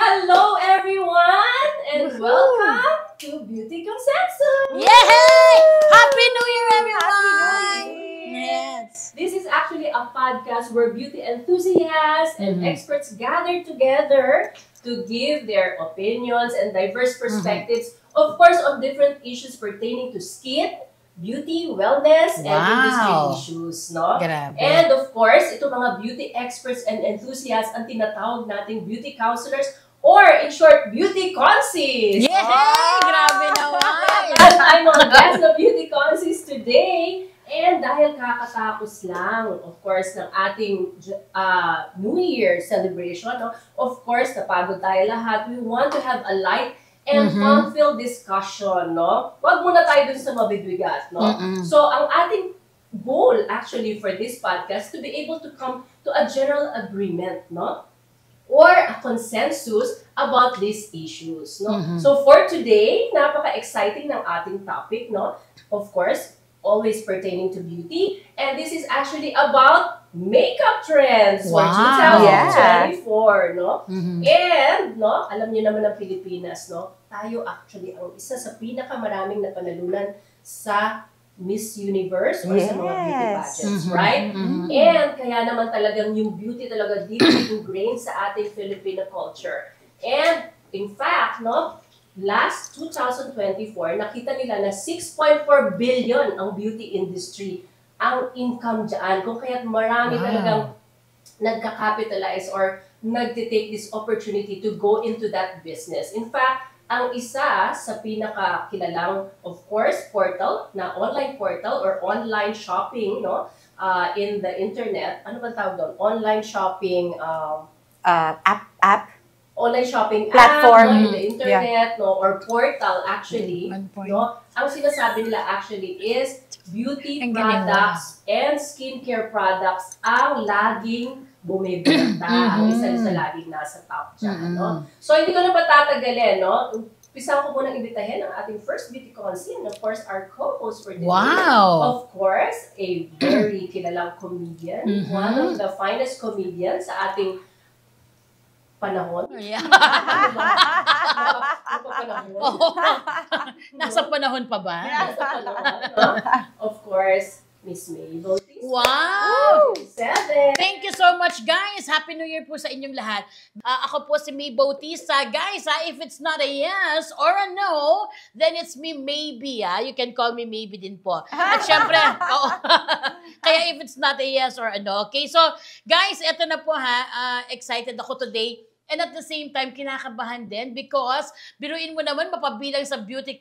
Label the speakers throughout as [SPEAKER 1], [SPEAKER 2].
[SPEAKER 1] Hello everyone and welcome to Beauty Consensus!
[SPEAKER 2] Yay! Happy New Year, everyone!
[SPEAKER 3] Happy New Year!
[SPEAKER 2] Yes.
[SPEAKER 1] This is actually a podcast where beauty enthusiasts and experts gather together to give their opinions and diverse perspectives, of course, on different issues pertaining to skin, beauty, wellness, and industry issues, no?
[SPEAKER 2] Grabe.
[SPEAKER 1] And of course, ito mga beauty experts and enthusiasts ang tinatawag nating beauty counselors or in short, beauty consies.
[SPEAKER 2] Yay! Grabe naman!
[SPEAKER 1] At I'm mga guest na beauty consies today. And dahil kakatapos lang, of course, ng ating New Year celebration, no? Of course, napagod tayo lahat. We want to have a light and fun-filled discussion, no? Huwag muna tayo dun sa mabibigat, no? So, ang ating goal, actually, for this podcast, to be able to come to a general agreement, no? Or a consensus about these issues, no? So, for today, napaka-exciting ng ating topic, no? Of course, always pertaining to beauty. And this is actually about makeup trends for 2024, no? And, no, alam niyo naman ng Pilipinas, no? Tayo actually ang isa sa pinakamaraming napanalunan sa Miss Universe or sa mga beauty pageants, right? And kaya naman talagang yung beauty talaga deeply ingrained sa ating Filipino culture. And, in fact, no, last 2024, nakita nila na 6.4 billion ang beauty industry ang income dyan. Kung kaya't marami talagang nagka-capitalize or nagtitake this opportunity to go into that business. In fact, ang isa sa pinakakilalang, of course, portal, na online portal or online shopping, no, in the internet, ano ba tawag doon? Online shopping,
[SPEAKER 3] app.
[SPEAKER 1] Online shopping
[SPEAKER 3] Platform.
[SPEAKER 1] app, no, in the internet, no, or portal actually, no, ang sinasabi nila actually is beauty products and skincare products ang laging bumibenta. Ang isa laging nasa top dyan, no? So, hindi ko na patatagalin, no? Pisaw ko munang imbitahin ang ating first beauty consi and of course, our co-host for today.
[SPEAKER 2] Wow!
[SPEAKER 1] Of course, a very kilalang comedian, one of the finest comedians sa ating panahon.
[SPEAKER 2] Yeah.
[SPEAKER 1] Ano pa panahon?
[SPEAKER 2] Nasa panahon pa ba?
[SPEAKER 1] Nasa panahon, no? Of course, Miss May Bautista.
[SPEAKER 2] Wow!
[SPEAKER 1] 7.
[SPEAKER 2] Thank you so much, guys. Happy New Year po sa inyong lahat. Ako po si May Bautista. Guys, if it's not a yes or a no, then it's me maybe. You can call me maybe din po. At syempre, kaya if it's not a yes or a no. Okay, so guys, eto na po excited ako today. And at the same time, kinakabahan din because biruin mo naman mapabilang sa beauty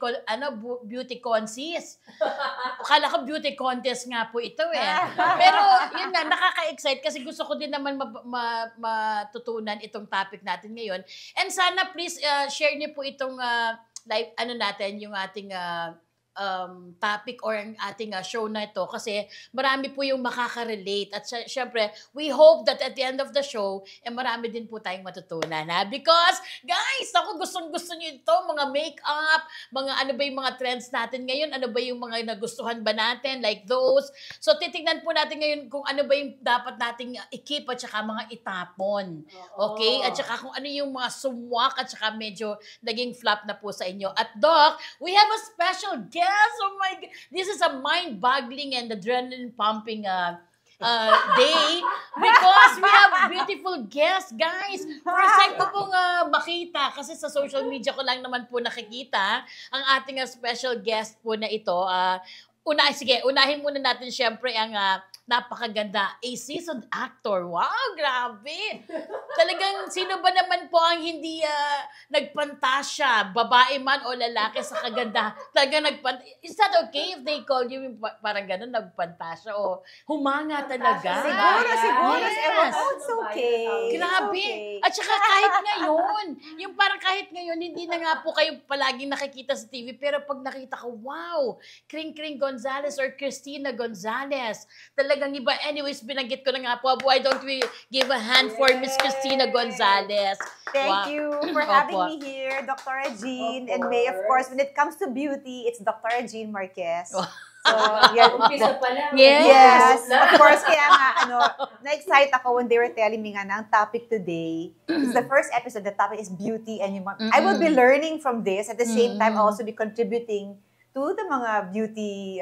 [SPEAKER 2] consies. Akala ko beauty contest nga po ito Pero yun nga, nakaka-excite kasi gusto ko din naman matutunan itong topic natin ngayon. And sana please share niyo po itong live natin yung ating topic or ang ating show na ito kasi marami po yung makaka-relate at syempre we hope that at the end of the show marami din po tayong matutunan because guys, ako gustong-gusto niyo ito, mga makeup, mga ano ba yung mga trends natin ngayon, ano ba yung mga nagustuhan ba natin like those. So titingnan po natin ngayon kung ano ba yung dapat nating i-keep at saka mga itapon. Okay? At saka kung ano yung mga sumwak at saka medyo naging flop na po sa inyo. At Doc, we have a special guest. Oh my God. This is a mind-boggling and adrenaline-pumping day because we have beautiful guests, guys. First time ko pong makita kasi sa social media ko lang naman po nakikita ang ating special guest po na ito. Unahin muna natin syempre ang napakaganda, a seasoned actor. Wow, grabe! Talagang sino ba naman po ang hindi nagpantasya, babae man o lalaki sa kaganda? Talagang is that okay if they call you parang gano'n, nagpantasya o humanga talaga?
[SPEAKER 3] Siguro.
[SPEAKER 2] Yes.
[SPEAKER 3] It's okay.
[SPEAKER 2] Grabe.
[SPEAKER 3] Okay.
[SPEAKER 2] At saka kahit ngayon, yung parang kahit ngayon, hindi na nga po kayo palaging nakikita sa TV, pero pag nakita ko, wow, Kring Gonzalez or Christina Gonzalez, talagang iba. Anyways, binanggit ko na nga po, why don't we give a hand for Miss Christina Gonzalez?
[SPEAKER 3] Thank you for having me here, Dr. Jean. And May, of course, when it comes to beauty, it's Dr. Jean Marquez. So So, yeah.
[SPEAKER 1] Umpisa pa lang.
[SPEAKER 3] Yes,
[SPEAKER 1] Na.
[SPEAKER 3] of course. Kaya nga, na-excite ako when they were telling me nga na ang topic today is the first episode. The topic is beauty. And I will be learning from this. At the same time, I'll also be contributing to the mga beauty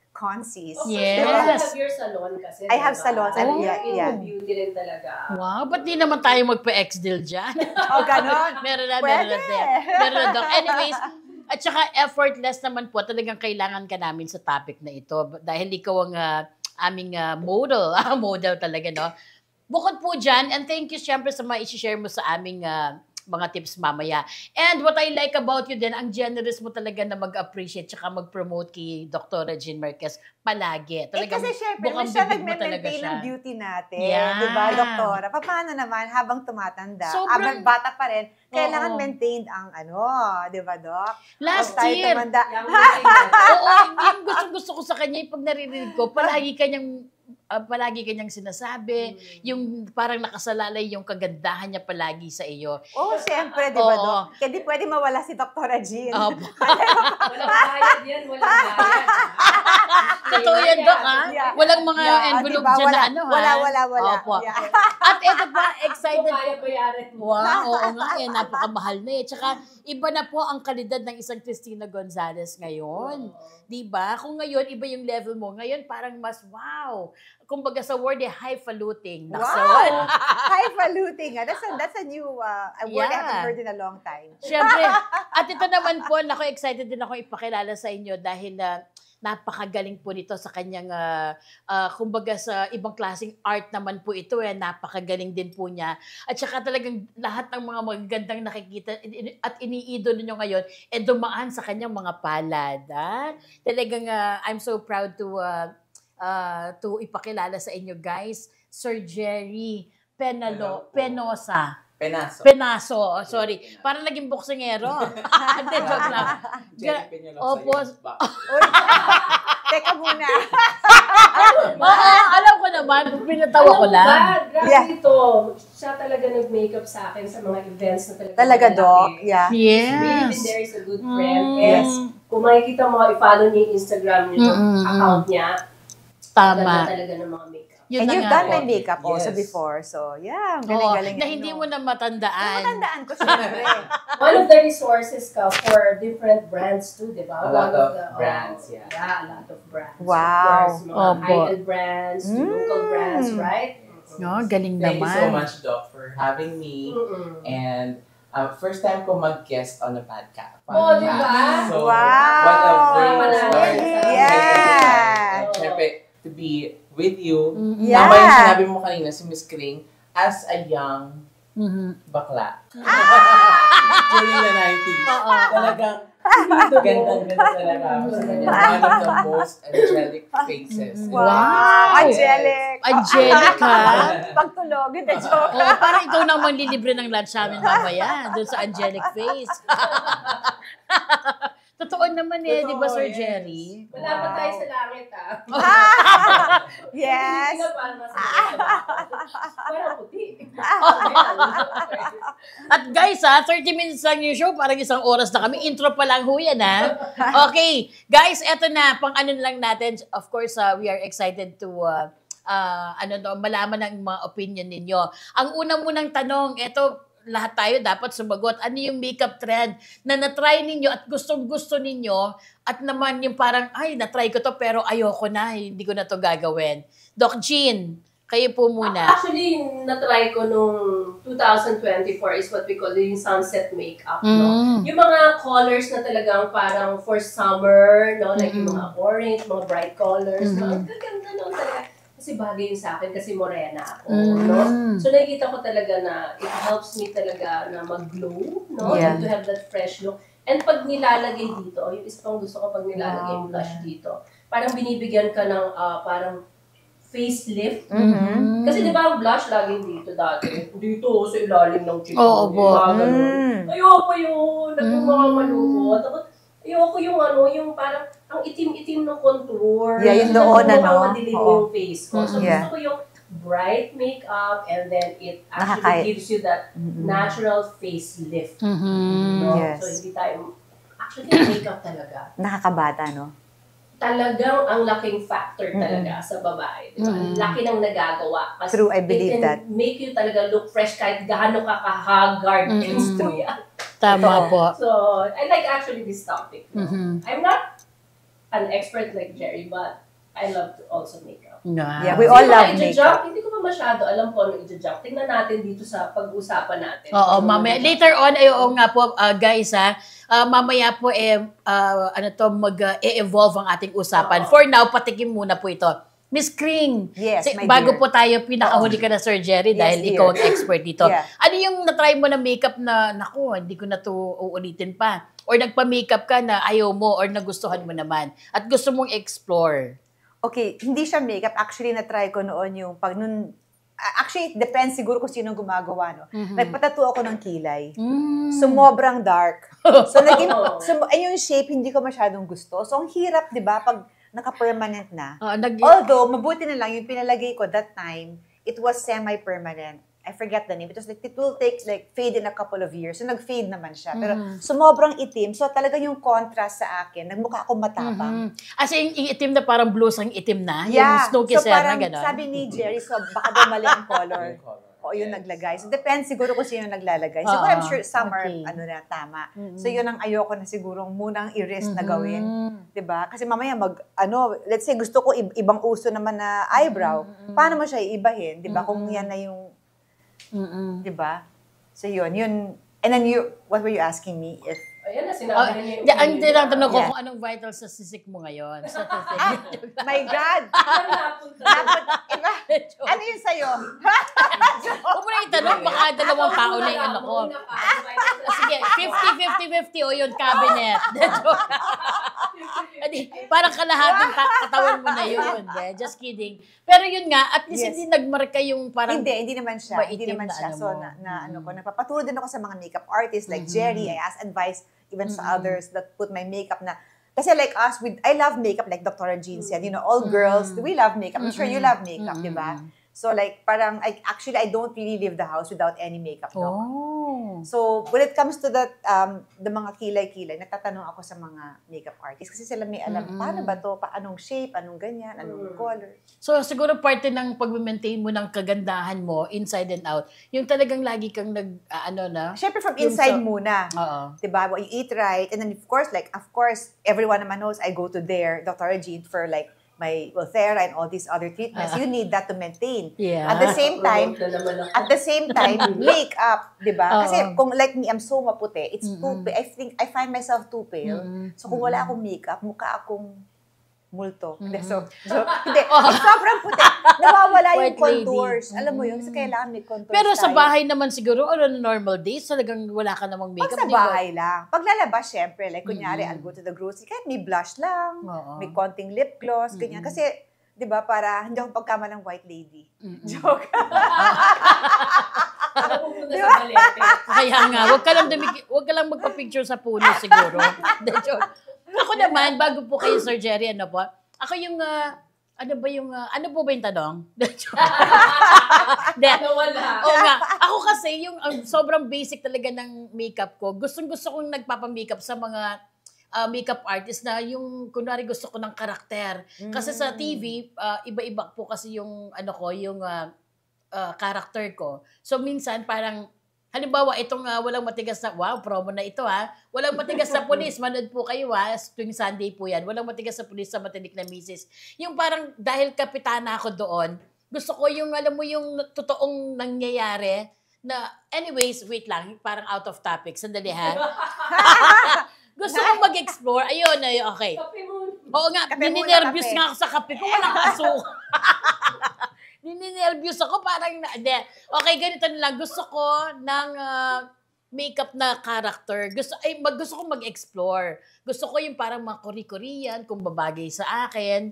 [SPEAKER 3] consies.
[SPEAKER 2] Yes.
[SPEAKER 1] You have your salon kasi.
[SPEAKER 3] I have salons.
[SPEAKER 2] Oh.
[SPEAKER 3] Yeah.
[SPEAKER 1] Beauty rin talaga.
[SPEAKER 2] Wow, ba't di naman tayo magpa-ex-deal dyan?
[SPEAKER 3] Oh, ganon.
[SPEAKER 2] Meron na,
[SPEAKER 3] Pwede.
[SPEAKER 2] Meron na, Doc. Anyways, at saka effortless naman po, talagang kailangan ka namin sa topic na ito. Dahil ikaw ang aming model. Model talaga, no? Bukod po dyan, and thank you syempre sa mga isi-share mo sa aming mga tips mamaya. And what I like about you din, ang generous mo talaga na mag-appreciate tsaka mag-promote kay Dr. Jean Marquez palagi. Talagang
[SPEAKER 3] kasi syempre,
[SPEAKER 2] bukang
[SPEAKER 3] siya
[SPEAKER 2] bibig mo talaga
[SPEAKER 3] nagme-maintain
[SPEAKER 2] siya.
[SPEAKER 3] ng beauty natin.
[SPEAKER 2] Yeah.
[SPEAKER 3] Di ba, doktora? Paano naman habang tumatanda?
[SPEAKER 2] Sobrang-
[SPEAKER 3] Habang bata pa rin, kailangan
[SPEAKER 2] Oo.
[SPEAKER 3] maintained ang di ba, Dok?
[SPEAKER 2] Last
[SPEAKER 3] Huwag tayo
[SPEAKER 2] year,
[SPEAKER 3] tumanda.
[SPEAKER 2] oo, yung gusto ko sa kanya, yung pag naririnig ko, palagi kanyang sinasabi, yung parang nakasalalay yung kagandahan niya palagi sa iyo.
[SPEAKER 3] Oh, syempre, di ba,
[SPEAKER 2] Oo.
[SPEAKER 3] Dok? Kaya di pwede mawala si Dr. Jean.
[SPEAKER 2] Opo.
[SPEAKER 1] Walang bayad yan, walang bayad.
[SPEAKER 2] Totoo yan, Doc, ha?
[SPEAKER 3] Yeah.
[SPEAKER 2] Walang mga
[SPEAKER 3] Yeah,
[SPEAKER 2] envelope
[SPEAKER 3] diba?
[SPEAKER 2] dyan na ano, ha?
[SPEAKER 3] Wala.
[SPEAKER 2] Opo.
[SPEAKER 3] Yeah.
[SPEAKER 2] At ito pa,
[SPEAKER 1] Kung
[SPEAKER 2] excited.
[SPEAKER 1] kaya bayaran mo.
[SPEAKER 2] Wow, oo nga, napakamahal na eh. Tsaka, iba na po ang kalidad ng isang Cristina Gonzalez ngayon. Diba? Kung ngayon, iba yung level mo. Ngayon, parang mas wow. Kumbaga sa word, highfalutin.
[SPEAKER 3] Wow! Highfalutin. That's a new word I haven't heard in a long time.
[SPEAKER 2] Siyempre. At ito naman po, excited din ako ipakilala sa inyo dahil napakagaling po nito sa kanyang, kumbaga sa ibang klaseng art naman po ito. Napakagaling din po niya. At saka talagang lahat ng mga magagandang nakikita at iniidolo nyo ngayon, dumaan sa kanyang mga palad. Talagang I'm so proud to ipakilala sa inyo guys, Sir Jerry Penosa. Penaso. Sorry. Parang naging boksingero. Hindi, joke lang. Opo.
[SPEAKER 3] Teka muna.
[SPEAKER 2] Oo, alam ko naman. Pinatawa ko lang.
[SPEAKER 1] Grabe ito. Siya talaga nag-makeup sa akin sa mga events na
[SPEAKER 3] Talaga, Doc? Yeah.
[SPEAKER 1] Really been there, is a good friend. And kung makikita mo, i-follow niyo yung Instagram niyo, account niya.
[SPEAKER 2] Tama.
[SPEAKER 1] Talaga ng mga makeup.
[SPEAKER 2] Yun
[SPEAKER 3] And
[SPEAKER 2] na
[SPEAKER 3] you've
[SPEAKER 2] nga
[SPEAKER 3] done
[SPEAKER 2] po.
[SPEAKER 3] my makeup also
[SPEAKER 4] Yes.
[SPEAKER 3] before. So, yeah.
[SPEAKER 2] Oo,
[SPEAKER 3] Galing-galing.
[SPEAKER 2] na hindi mo na matandaan.
[SPEAKER 3] Matandaan ko, syempre.
[SPEAKER 1] One of the resources ka for different brands too, di ba?
[SPEAKER 4] A lot
[SPEAKER 1] One
[SPEAKER 4] of brands, yeah.
[SPEAKER 1] Yeah, a lot of brands.
[SPEAKER 3] Wow.
[SPEAKER 1] Of course, mga
[SPEAKER 2] Opo.
[SPEAKER 1] high-end brands, local brands, right?
[SPEAKER 2] No, galing
[SPEAKER 4] Thank you
[SPEAKER 2] naman.
[SPEAKER 4] so much, Doc, for having me. And first time ko mag-guest on a podcast.
[SPEAKER 1] Oh, di ba?
[SPEAKER 4] So,
[SPEAKER 3] Wow.
[SPEAKER 4] what a great
[SPEAKER 1] Wow.
[SPEAKER 4] start.
[SPEAKER 3] Yeah.
[SPEAKER 4] And syempre, to be with you.
[SPEAKER 3] Yeah.
[SPEAKER 4] Tama yung sinabi mo kanina, si Miss Kring, as a young bakla. During the 90s.
[SPEAKER 2] Oo.
[SPEAKER 4] Talagang, ganda talaga. One of the most angelic faces.
[SPEAKER 2] Wow.
[SPEAKER 3] Angelic.
[SPEAKER 2] Angelica.
[SPEAKER 3] Pagtulog, hindi joke.
[SPEAKER 2] Oo, parang ikaw naman lilibre ng lunch sa amin mamaya, doon sa angelic face. Totoo naman di ba, Sir
[SPEAKER 4] Totoo, yes.
[SPEAKER 2] Jerry?
[SPEAKER 1] Wala pa tayo sa langit,
[SPEAKER 3] Yes.
[SPEAKER 1] Hindi ka para parang puti.
[SPEAKER 2] At guys, 30 minutes lang yung show, parang isang oras na kami. Intro pa lang ho yan, Okay, guys, eto na, pang ano lang natin. Of course, we are excited to malaman ang mga opinion ninyo. Ang una munang tanong, eto, lahat tayo dapat sumagot. Ano yung makeup trend na na-try ninyo at gustong-gusto ninyo at naman yung parang, ay, na-try ko to pero ayoko na, hindi ko na to gagawin. Doc Jean, kayo po muna.
[SPEAKER 1] Actually, na-try ko nung 2024 is what we call yung sunset makeup, no? Yung mga colors na talagang parang for summer, no? Like yung mga orange, mga bright colors, no? Ang gaganda, no? Talaga. Kasi bagay yun sa akin kasi morena ako, no? So nakikita ko talaga na it helps me talaga na mag-glow, no?
[SPEAKER 3] Yeah.
[SPEAKER 1] And to have that fresh look. And pag nilalagay dito, yung isa pang gusto ko pag nilalagay yung blush dito, parang binibigyan ka ng parang facelift. Kasi di ba ang blush laging dito dati? Dito sa ilalim ng cheek.
[SPEAKER 2] Oo, po.
[SPEAKER 1] Ayoko yun. Nagmamamalukot. Ayoko yung yung parang ang itim-itim ng contour.
[SPEAKER 3] Yeah, yung doon,
[SPEAKER 1] Mukhang madilim
[SPEAKER 3] Oo.
[SPEAKER 1] yung face ko. So
[SPEAKER 3] Yeah.
[SPEAKER 1] gusto ko yung bright makeup and then it actually
[SPEAKER 3] Nakakaya.
[SPEAKER 1] gives you that natural facelift.
[SPEAKER 2] Mm-hmm.
[SPEAKER 1] No?
[SPEAKER 3] Yes.
[SPEAKER 1] So hindi tayo, actually makeup talaga.
[SPEAKER 3] Nakakabata, no?
[SPEAKER 1] talagang ang laking factor talaga sa babae. Diba? Ang laki ng nagagawa. Kasi
[SPEAKER 3] True, I believe
[SPEAKER 1] it can
[SPEAKER 3] that.
[SPEAKER 1] make you talaga look fresh kahit gaano ka kahagard. It's true yan.
[SPEAKER 2] Tama po.
[SPEAKER 1] So, I like actually this topic. I'm not an expert like Jerry, but I love to also make up.
[SPEAKER 3] Yeah, we all love makeup.
[SPEAKER 1] Hindi ko pa masyado alam kung ano i-jump. Tingnan natin dito sa pag-usapan natin.
[SPEAKER 2] Oo, mamaya. Later on, oo nga po, guys, mamaya po, mag-evolve ang ating usapan. For now, patikim muna po ito. Miss Kring,
[SPEAKER 3] Yes, my
[SPEAKER 2] bago
[SPEAKER 3] dear.
[SPEAKER 2] po tayo, pinakahuli ka na Sir Jerry dahil
[SPEAKER 3] Yes,
[SPEAKER 2] ikaw
[SPEAKER 3] dear.
[SPEAKER 2] ang expert dito.
[SPEAKER 3] Yeah.
[SPEAKER 2] Ano yung na-try mo na makeup na, naku, hindi ko na to uulitin pa? Or nagpa-makeup ka na ayaw mo or nagustuhan mo naman at gusto mong explore?
[SPEAKER 3] Okay, hindi siya makeup. Actually, na-try ko noon yung actually, it depends siguro kung sino gumagawa, no? Nagpatattoo ako ng kilay. Sumobrang dark. So, yung shape, hindi ko masyadong gusto. So, ang hirap, di ba, pag naka-permanent na. Although, mabuti na lang, yung pinalagay ko that time, it was semi-permanent. I forget the name. It will take fade in a couple of years. So, nag-fade naman siya. Pero, sumobrang itim. So, talaga yung contrast sa akin, nagmukha akong matapang.
[SPEAKER 2] As in, yung itim na parang blues ang itim na?
[SPEAKER 3] Yeah.
[SPEAKER 2] Yung snow
[SPEAKER 3] So,
[SPEAKER 2] kisser na
[SPEAKER 3] parang
[SPEAKER 2] gano'n?
[SPEAKER 3] sabi ni Jerry, so baka daw mali ang color. O yun naglagay. So, depends siguro kung sino naglalagay. So, I'm sure some are, tama. So, yun ang ayoko na sigurong munang i-risk na gawin. Diba? Kasi mamaya let's say gusto ko ibang uso naman na eyebrow. Paano mo siya iibahin? Diba? Kung yan na yung, diba? So, yun. And then what were you asking me? If,
[SPEAKER 1] Ayan na, sinabi niya yung...
[SPEAKER 2] Ang tinatanong ko kung anong vital sa sisik mo ngayon.
[SPEAKER 3] my God! Iba, ano yun sa'yo?
[SPEAKER 2] Huwag mo na itanong, baka dalawang tao na yung ano ko. Sige, 50-50-50 o yun, cabinet. Parang kalahating katawan mo na yun. Just kidding. Pero yun nga, at least hindi nagmarka yung parang...
[SPEAKER 3] Hindi naman siya. Hindi naman siya. So, nagpapaturo din ako sa mga makeup artists like Jerry. I ask advice even sa others that put my makeup na. Kasi like us, I love makeup like Dr. Jean said. All girls, we love makeup. I'm sure you love makeup, di ba? So like, parang, I don't really leave the house without any makeup. No? So, when it comes to that, the mga kilay-kilay, natatanong ako sa mga makeup artists kasi sila may alam, paano ba to? Anong shape? Anong ganyan? Anong color?
[SPEAKER 2] So, siguro parte ng pag-maintain mo ng kagandahan mo, inside and out, yung talagang lagi kang
[SPEAKER 3] Siyempre from inside muna.
[SPEAKER 2] Oo.
[SPEAKER 3] Diba? You eat right. And then, of course, everyone naman knows I go to Dr. Jean for like, my Ulthera and all these other treatments, you need that to maintain.
[SPEAKER 2] Yeah.
[SPEAKER 3] At the same time, makeup, di ba? Kasi kung like me, I'm so maputi, it's too pale. I find myself too pale. So kung wala akong makeup, mukha akong multo. So hindi. Sobrang puti. Nawawala yung contours. Alam mo yun? Kasi kailangan may contours.
[SPEAKER 2] Pero sa bahay naman siguro, on normal days, talagang wala ka namang makeup.
[SPEAKER 3] Pag sa bahay lang. Pag lalabas, syempre, like kunyari, I'll go to the grocery, kahit may blush lang, may konting lip gloss, ganyan. Kasi, di ba, para hindi ako pagkama ng white lady. Joke.
[SPEAKER 1] Diba?
[SPEAKER 2] Kaya nga, wag ka lang magpa-picture sa puno siguro. Ako naman, bago po kayo, Sir Jerry, ako yung, ano po ba yung tanong?
[SPEAKER 1] Nawala.
[SPEAKER 2] Oo nga. Ako kasi, yung sobrang basic talaga ng makeup ko, gustong-gusto kong nagpapa-makeup sa mga makeup artist na yung, kunwari gusto ko ng karakter. Kasi sa TV, iba-iba po kasi yung, yung character ko. So, minsan, parang, halimbawa, itong walang matigas na, promo na ito walang matigas na pulis, manood po kayo tuwing Sunday po yan, walang matigas na pulis sa matinik na misis. Yung parang, dahil kapitana ako doon, gusto ko yung, alam mo yung totoong nangyayari, na, anyways, wait lang, parang out of topic, sandali ha. Gusto ko mag-explore, ayun, okay.
[SPEAKER 1] Kape mo.
[SPEAKER 2] Oo nga, nininervyos nga ako sa kape ko, walang kasuka. Nininervyos ako, parang, okay, ganito na lang. Gusto ko ng makeup na character. Gusto ko mag-explore. Gusto ko yung parang mga Korean, kung babagay sa akin.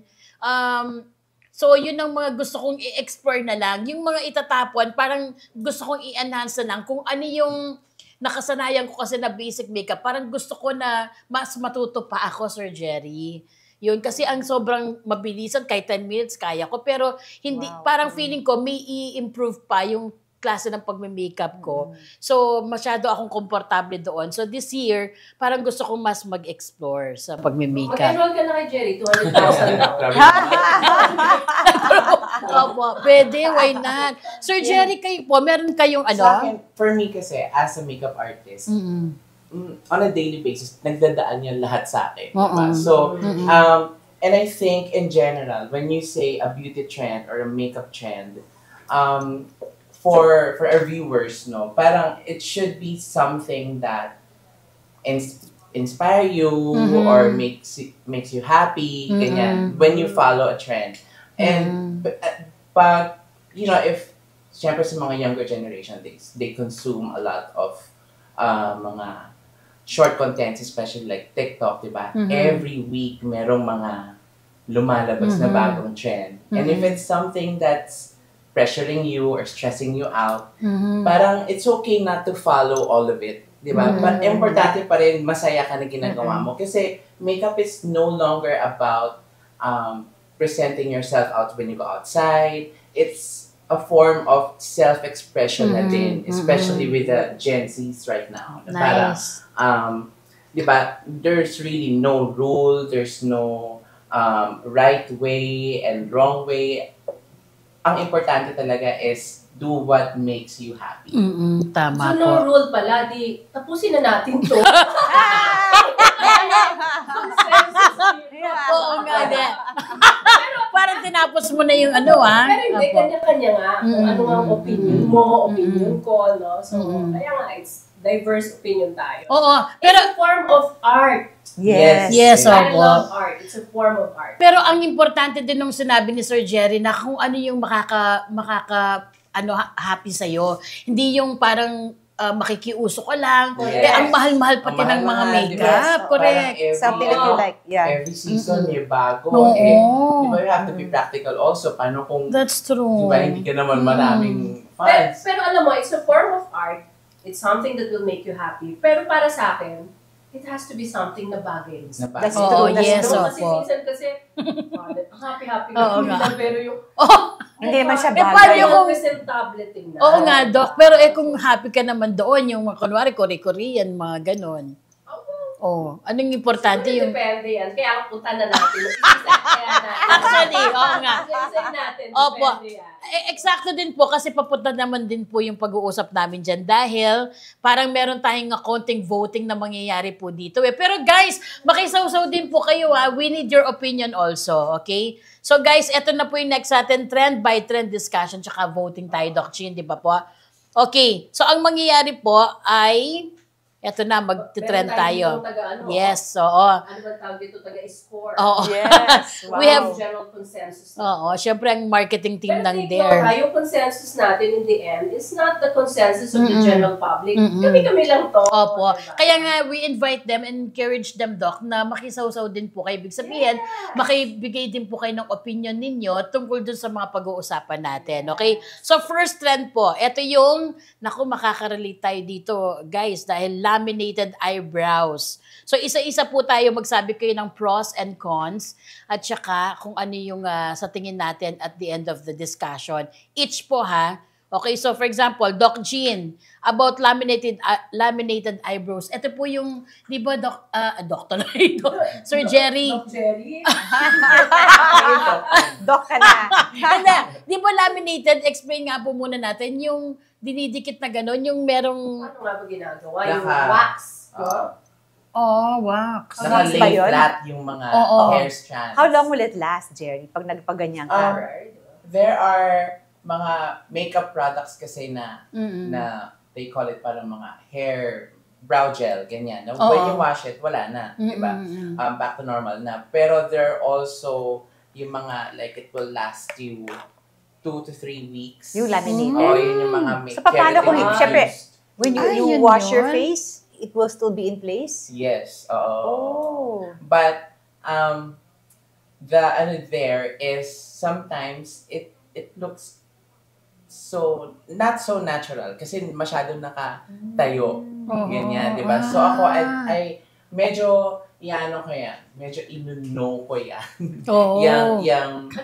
[SPEAKER 2] So, yun ang mga gusto kong i-explore na lang. Yung mga itatapon, parang gusto kong i-enhance na lang. Kung ano yung nakasanayan ko kasi na basic makeup, parang gusto ko na mas matuto pa ako, Sir Jerry. Yun, kasi ang sobrang mabilisan, kahit 10 minutes kaya ko. Pero hindi, parang feeling ko may i-improve pa yung klase ng pagme-makeup ko. So, masyado akong komportable doon. So, this year, parang gusto kong mas mag-explore sa pagme-makeup.
[SPEAKER 1] Mag-enroll ka na kay Jerry, 200,000 daw.
[SPEAKER 2] Opo, pwede, why not? Sir Jerry, kayo po, meron kayong ano?
[SPEAKER 4] Sa akin, for me kasi, as a makeup artist, on a daily basis, nagdadaan yan lahat sa akin. Diba? So, and I think in general, when you say a beauty trend or a makeup trend, for our viewers, no, parang it should be something that inspire you or makes you happy, ganyan, when you follow a trend. And but you know, if syempre sa mga younger generation, they consume a lot of mga short contents, especially like TikTok, diba? Every week merong mga lumalabas na bagong trend. And if it's something that's pressuring you or stressing you out, parang it's okay not to follow all of it, di ba? But importante pa rin masaya ka na ginagawa mo. Kasi makeup is no longer about presenting yourself out when you go outside. It's a form of self-expression na din, especially with the Gen Zs right now.
[SPEAKER 2] Nice.
[SPEAKER 4] Parang, di ba, there's really no rule, there's no right way and wrong way. Ang importante talaga is do what makes you happy.
[SPEAKER 2] Tama
[SPEAKER 1] So,
[SPEAKER 2] po.
[SPEAKER 1] no rule pala, di tapusin na natin to.
[SPEAKER 2] Oo nga, de. Parang tinapos mo na yung ano, ha?
[SPEAKER 1] Pero hindi, kanya-kanya nga. Kung ano nga ang opinion mo, opinion ko, no? So, kaya nga, it's diverse opinion tayo.
[SPEAKER 2] Oo,
[SPEAKER 1] Pero,
[SPEAKER 2] pero
[SPEAKER 1] it's a form of art.
[SPEAKER 3] Yes.
[SPEAKER 2] Yes,
[SPEAKER 1] I
[SPEAKER 2] opo.
[SPEAKER 1] love art. It's a form of art.
[SPEAKER 2] Pero ang importante din nung sinabi ni Sir Jerry na kung ano yung happy sa'yo. Hindi yung parang makikiuso ka lang.
[SPEAKER 1] Yes.
[SPEAKER 2] Eh, ang mahal-mahal pati ng mga
[SPEAKER 4] mahal-mahal,
[SPEAKER 2] makeup.
[SPEAKER 4] diba?
[SPEAKER 2] Correct.
[SPEAKER 4] Parang
[SPEAKER 3] Something that you like. Yeah.
[SPEAKER 4] every season may bago.
[SPEAKER 2] Oo.
[SPEAKER 4] Di ba, you have to be practical also. Paano kung,
[SPEAKER 2] That's true.
[SPEAKER 4] di ba, hindi ka naman maraming
[SPEAKER 1] Pero,
[SPEAKER 4] fans.
[SPEAKER 1] pero alam mo, it's a form of art. It's something that will make you happy. Pero para sa akin, it has to be something na bagay rin sa
[SPEAKER 3] That's
[SPEAKER 2] Oo,
[SPEAKER 3] true. That's
[SPEAKER 2] yes,
[SPEAKER 3] true.
[SPEAKER 1] Kasi
[SPEAKER 2] opo.
[SPEAKER 1] minsan kasi, happy-happy
[SPEAKER 2] Oo
[SPEAKER 1] ka
[SPEAKER 2] nga.
[SPEAKER 1] pero yung,
[SPEAKER 3] Hindi naman siya
[SPEAKER 2] Eh,
[SPEAKER 3] bagay.
[SPEAKER 2] paano yung-
[SPEAKER 1] presentable tingnan.
[SPEAKER 2] Oo nga, Doc. Pero kung happy ka naman doon, yung kunwari, Korean, mga ganon. Oh, anong importante yung...
[SPEAKER 1] Depende yan. Kaya punta na natin. Kaya natin.
[SPEAKER 2] Actually, oo nga.
[SPEAKER 1] Isa natin.
[SPEAKER 2] Opo.
[SPEAKER 1] Depende yan.
[SPEAKER 2] Eksakto din po kasi papunta naman din po yung pag-uusap namin dyan dahil parang meron tayong konting voting na mangyayari po dito. Pero guys, makisaw-saw din po kayo ha. We need your opinion also, okay? So guys, eto na po yung next atin, trend by trend discussion tsaka voting tayo, Doc Chin, di ba po? Okay, so ang mangyayari po ay... Eto na, magti-trend
[SPEAKER 1] Meron
[SPEAKER 2] tayo.
[SPEAKER 1] ditong taga-ano.
[SPEAKER 2] Yes, oo.
[SPEAKER 1] Ano ba tawag dito? Taga-score.
[SPEAKER 2] Oo.
[SPEAKER 3] Yes. Wow.
[SPEAKER 2] We have-
[SPEAKER 1] General consensus.
[SPEAKER 2] Oo, syempre ang marketing team
[SPEAKER 1] Pero
[SPEAKER 2] ng
[SPEAKER 1] take note,
[SPEAKER 2] Dare.
[SPEAKER 1] yung consensus natin in the end is not the consensus of the general public. Kami-kami lang to.
[SPEAKER 2] Opo.
[SPEAKER 1] Diba?
[SPEAKER 2] Kaya nga, we invite them and encourage them, Doc, na makisaw-saw din po kayo. Ibig sabihin, makibigay din po kayo ng opinion ninyo tungkol dun sa mga pag-uusapan natin. Okay? So, first trend po. Ito yung, naku, makaka-relate tayo dito, guys, dahil laminated eyebrows. So, isa-isa po tayo magsabi kayo ng pros and cons at saka kung ano yung sa tingin natin at the end of the discussion. Each po, ha? Okay, so for example, Doc Jean, about laminated eyebrows. Ito po yung, di ba, Dr. Sir Jerry.
[SPEAKER 1] Doc Jerry.
[SPEAKER 3] Doc ka na.
[SPEAKER 2] Hindi, di ba laminated, explain nga po muna natin yung dinidikit na gano'n, yung merong...
[SPEAKER 1] Ano nga ba ginagawa? Yung wax.
[SPEAKER 2] Oh, wax.
[SPEAKER 3] Wax ba
[SPEAKER 4] Naka-lay
[SPEAKER 3] yun?
[SPEAKER 4] flat yung mga
[SPEAKER 2] Oo.
[SPEAKER 4] hair strands.
[SPEAKER 3] How long will it last, Jerry, pag nagpaganyan ka?
[SPEAKER 1] Alright.
[SPEAKER 4] There are mga makeup products kasi na they call it parang mga hair brow gel, ganyan. Now, when you wash it, wala na, di ba? Back to normal na. Pero there are also yung mga, like, it will last you 2 to 3 weeks.
[SPEAKER 3] Yung laminated?
[SPEAKER 4] Oo, yun yung mga
[SPEAKER 3] So, paano kung,
[SPEAKER 4] keratin
[SPEAKER 3] syempre,
[SPEAKER 4] infused.
[SPEAKER 3] when you,
[SPEAKER 2] Ay,
[SPEAKER 3] you
[SPEAKER 2] yun
[SPEAKER 3] wash your
[SPEAKER 2] yun.
[SPEAKER 3] face, it will still be in place?
[SPEAKER 4] Yes, oo.
[SPEAKER 3] Oh.
[SPEAKER 4] But, the ano there is sometimes it looks so, not so natural kasi masyado nakatayo. Ganyan, di ba? So ako, I medyo, iano ko yan, medyo inuno ko yan.
[SPEAKER 2] Oo.
[SPEAKER 4] Yang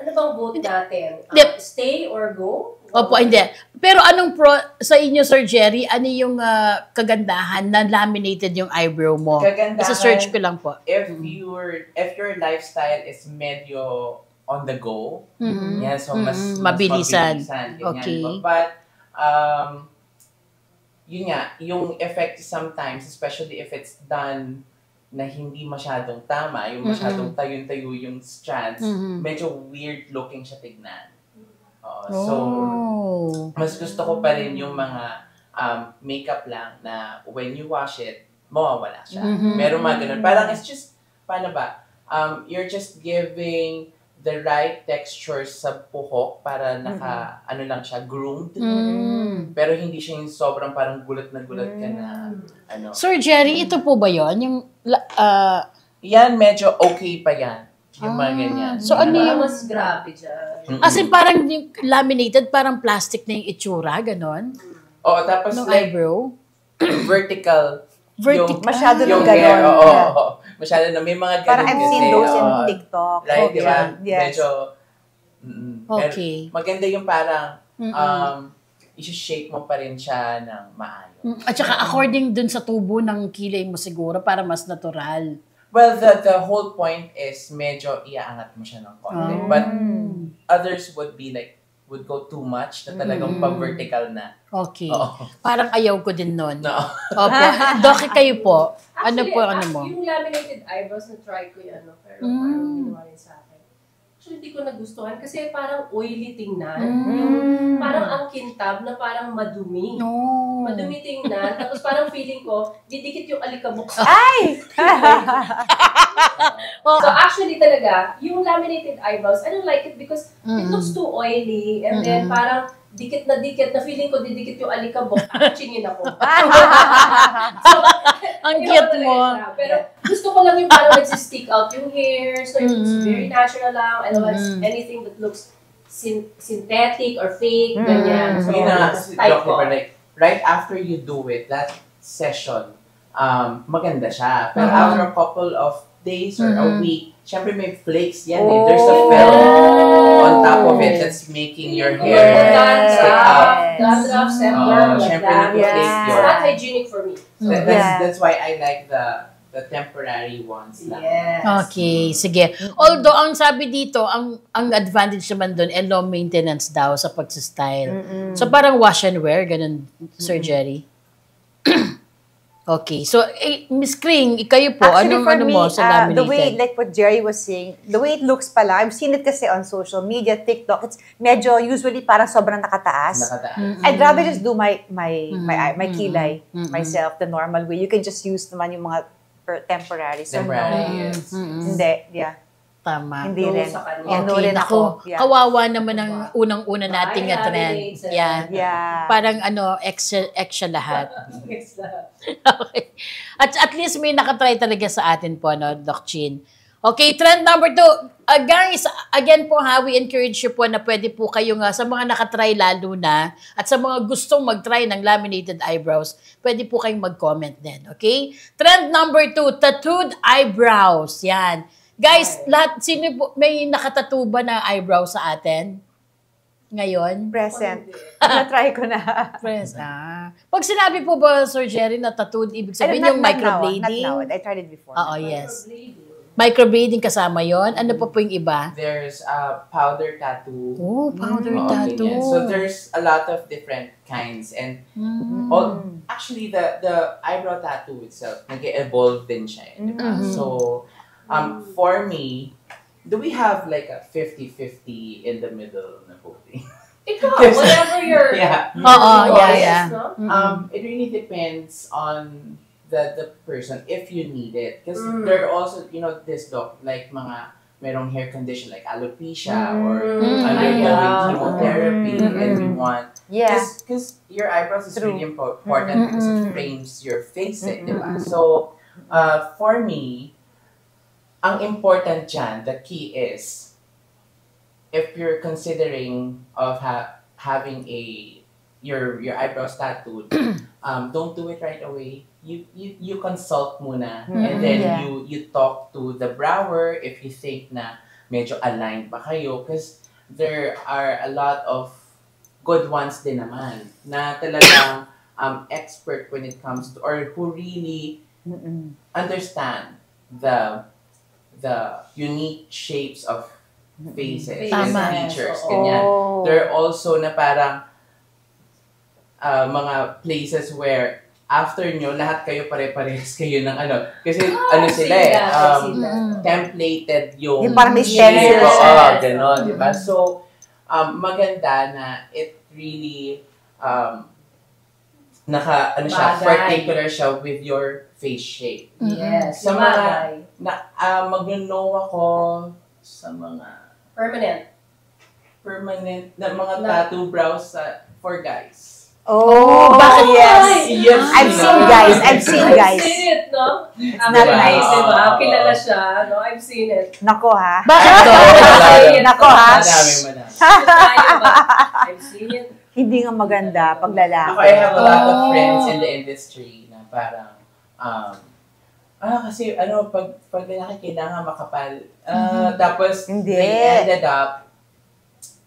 [SPEAKER 1] Ano Ano bang vote natin?
[SPEAKER 2] Hindi.
[SPEAKER 1] Stay or go?
[SPEAKER 2] Opo, hindi. Pero anong pro sa inyo, Sir Jerry, ano yung kagandahan na laminated yung eyebrow mo?
[SPEAKER 4] Kagandahan,
[SPEAKER 2] Isa-search ko lang po.
[SPEAKER 4] if your lifestyle is medyo on the go, yan, so mas
[SPEAKER 2] Mabilisan.
[SPEAKER 4] ganyan.
[SPEAKER 2] Okay.
[SPEAKER 4] But, yun nga, yung effect sometimes, especially if it's done na hindi masyadong tama, yung masyadong tayo-tayo yung strands, medyo weird looking siya tignan. So, mas gusto ko pa rin yung mga makeup lang na when you wash it, mawawala siya. Meron mga ganun. Parang it's just, paano ba? You're just giving the right texture sa buhok para ano lang siya, groomed. Pero hindi siya yung sobrang parang gulat na gulat ka na, ano.
[SPEAKER 2] Sir Jerry, ito po ba yon yung
[SPEAKER 4] Yan, medyo okay pa yan. Yung mga ganyan.
[SPEAKER 2] So, ano yung
[SPEAKER 1] mas grabe dyan?
[SPEAKER 2] as in parang yung laminated, parang plastic na yung itsura, ganon?
[SPEAKER 4] Oo, tapos
[SPEAKER 2] Nung
[SPEAKER 4] like,
[SPEAKER 2] eyebrow?
[SPEAKER 4] vertical.
[SPEAKER 2] Vertical.
[SPEAKER 3] Masyado
[SPEAKER 4] Yung
[SPEAKER 3] nung
[SPEAKER 4] hair,
[SPEAKER 3] gano'n.
[SPEAKER 4] oo. Masyado na. May mga ganun
[SPEAKER 3] Parang I've seen
[SPEAKER 4] kasi,
[SPEAKER 3] those in
[SPEAKER 4] oo.
[SPEAKER 3] TikTok.
[SPEAKER 4] Right, di ba?
[SPEAKER 3] Yes.
[SPEAKER 4] Medyo,
[SPEAKER 2] Okay.
[SPEAKER 4] maganda yung parang, isi-shape mo pa rin siya ng maayos.
[SPEAKER 2] At saka according dun sa tubo ng kilay mo siguro para mas natural.
[SPEAKER 4] Well, the whole point is medyo iaangat mo siya ng konti. But others would go too much na talagang pa-vertical na.
[SPEAKER 2] Okay.
[SPEAKER 4] Oo.
[SPEAKER 2] Parang ayaw ko din nun.
[SPEAKER 4] No.
[SPEAKER 2] Opo. Doki kayo po. Ano
[SPEAKER 1] Actually,
[SPEAKER 2] po ano mo?
[SPEAKER 1] Yung laminated eyebrows, na-try ko yan, no? Pero parang ginawa rin sa akin. Actually, hindi ko nagustuhan kasi parang oily tingnan. Yung parang ang kintab na parang madumi.
[SPEAKER 2] No.
[SPEAKER 1] Madumi tingnan. Tapos parang feeling ko, didikit yung alikabok sa
[SPEAKER 3] Ay!
[SPEAKER 1] So actually talaga, yung laminated eyebrows, I don't like it because it looks too oily and then parang dikit na feeling ko didikit yung alikabok, chingin ako. So,
[SPEAKER 2] Ang
[SPEAKER 1] iba
[SPEAKER 2] cute
[SPEAKER 1] talaga
[SPEAKER 2] mo.
[SPEAKER 1] siya. Pero gusto ko lang yung parang nagsistick out yung hair, so it looks very natural lang. I don't want anything that looks synthetic or fake, ganyan. So,
[SPEAKER 4] Yun na,
[SPEAKER 1] type ko.
[SPEAKER 4] like, right after you do it, that session, maganda siya. Pero after a couple of days or a week, syempre may flakes yan eh. There's a film on top of it that's making your hair stick out.
[SPEAKER 1] Dandruff, semblor, like
[SPEAKER 4] syempre
[SPEAKER 1] that.
[SPEAKER 4] nag-flake
[SPEAKER 1] It's
[SPEAKER 4] yun.
[SPEAKER 1] not hygienic for me. So,
[SPEAKER 4] That's why I like the temporary ones lang.
[SPEAKER 1] yes.
[SPEAKER 2] Okay, sige. Although, ang sabi dito, ang advantage naman doon, low maintenance daw sa pag-style. So, parang wash and wear, ganun, Sir Jerry. Okay. So, Miss Kring, kayo po,
[SPEAKER 3] Actually, for me,
[SPEAKER 2] mo sa laminated?
[SPEAKER 3] the way, like what Jerry was saying, the way it looks pala, I've seen it kasi on social media, TikTok, it's medyo usually parang sobrang nakataas. I'd rather just do my kilay myself the normal way. You can just use naman yung mga temporary. So,
[SPEAKER 4] Temporary, yes.
[SPEAKER 3] Hindi, yeah.
[SPEAKER 2] Tama.
[SPEAKER 3] Hindi
[SPEAKER 1] No
[SPEAKER 3] rin.
[SPEAKER 1] sa kanya.
[SPEAKER 3] Yeah, no
[SPEAKER 2] Okay,
[SPEAKER 3] rin
[SPEAKER 2] naku,
[SPEAKER 3] ako. Yeah.
[SPEAKER 2] kawawa naman ang unang-una nating
[SPEAKER 1] Bye,
[SPEAKER 2] trend.
[SPEAKER 1] laminated.
[SPEAKER 2] Yeah.
[SPEAKER 3] Yeah.
[SPEAKER 2] Parang extra lahat.
[SPEAKER 1] Yes,
[SPEAKER 2] Okay. At least may nakatry talaga sa atin po, no, Doc Chin. Okay, trend number 2. Guys, again po ha, we encourage you po na pwede po kayo nga sa mga nakatry lalo na at sa mga gustong mag-try ng laminated eyebrows, pwede po kayong mag-comment din. Okay? Trend number 2, tattooed eyebrows. Yan. Guys, lahat, sino po, may nakatattoo ba na eyebrow sa atin? Ngayon?
[SPEAKER 3] Present. Na-try ko na.
[SPEAKER 2] Friends, Pag sinabi po ba, Sir Jerry, na tattooed, ibig sabihin yung microblading?
[SPEAKER 3] Not now. I tried it before.
[SPEAKER 2] Oo, yes. Microblading kasama yon. Ano pa po yung iba?
[SPEAKER 4] There's a powder tattoo.
[SPEAKER 2] Oh, powder
[SPEAKER 4] Oo,
[SPEAKER 2] tattoo.
[SPEAKER 4] ganyan. So there's a lot of different kinds and actually the eyebrow tattoo itself nag-evolve din siya. Diba? So for me, do we have like a 50-50 in the middle na voting?
[SPEAKER 1] Ikaw, whatever your
[SPEAKER 4] Yeah.
[SPEAKER 2] Oo,
[SPEAKER 1] choice,
[SPEAKER 2] yeah.
[SPEAKER 1] no?
[SPEAKER 4] It really depends on the person if you need it. Because there are also, this like mga merong hair condition like alopecia or undergoing chemotherapy and we want because your eyebrows is really important because it frames your face, diba? So, for me, ang important dyan, the key is if you're considering of having your eyebrows tattooed, don't do it right away. You consult muna and then you talk to the brower if you think na medyo aligned ba kayo? Because there are a lot of good ones din naman na talagang expert when it comes to, or who really understand the unique shapes of faces and
[SPEAKER 2] Tama.
[SPEAKER 4] features.
[SPEAKER 1] Oo.
[SPEAKER 4] Ganyan. There are also na parang mga places where after nyo, lahat kayo pare-parehas kayo ng ano. Kasi ano sila templated yung
[SPEAKER 3] Yung parang may
[SPEAKER 4] shape.
[SPEAKER 3] stencil
[SPEAKER 4] Oo,
[SPEAKER 3] siya.
[SPEAKER 4] ganon, di ba? So, maganda na it really
[SPEAKER 1] Bagay.
[SPEAKER 4] particular siya with your face shape.
[SPEAKER 1] Yes.
[SPEAKER 4] Sa
[SPEAKER 1] Sa
[SPEAKER 4] mga- Mag-know ako sa mga permanent na mga tattoo brows for guys.
[SPEAKER 3] Oh,
[SPEAKER 2] bakit?
[SPEAKER 3] yes.
[SPEAKER 4] Yes,
[SPEAKER 3] I've seen guys. I've seen guys.
[SPEAKER 1] I've seen it, no?
[SPEAKER 3] not nice.
[SPEAKER 1] Diba? Kilala siya, no? I've seen it.
[SPEAKER 3] Nako ha.
[SPEAKER 2] Bakit to?
[SPEAKER 3] Nako, ha?
[SPEAKER 4] Madami.
[SPEAKER 1] I've seen it.
[SPEAKER 3] Hindi nga maganda pag lalaki.
[SPEAKER 4] Ako, I have a lot of friends in the industry na parang, kasi pag lalaki kailangan makapal. Tapos,
[SPEAKER 3] Hindi.
[SPEAKER 4] they ended up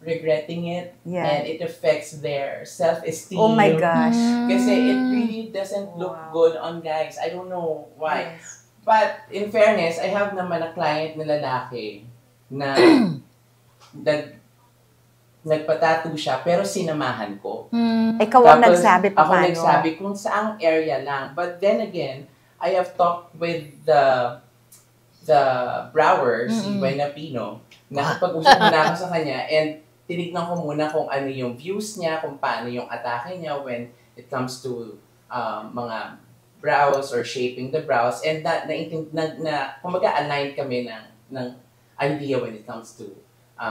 [SPEAKER 4] regretting it
[SPEAKER 3] Yeah.
[SPEAKER 4] and it affects their self-esteem.
[SPEAKER 3] Oh my gosh.
[SPEAKER 4] Kasi it really doesn't look
[SPEAKER 3] Wow.
[SPEAKER 4] good on guys. I don't know why.
[SPEAKER 3] Yes.
[SPEAKER 4] But in fairness, I have naman a client na lalaki na nagpa-tattoo siya pero sinamahan ko.
[SPEAKER 3] Ikaw ang nagsabi pa
[SPEAKER 4] ako
[SPEAKER 3] paano.
[SPEAKER 4] nagsabi kung saang area lang. But then again, I have talked with the brower, si Buena Pino, nakapag-usap na ako sa kanya and tinignan ko muna kung ano yung views niya, kung paano yung atake niya when it comes to mga brows or shaping the brows, and kumbaga aligned kami ng idea when it comes to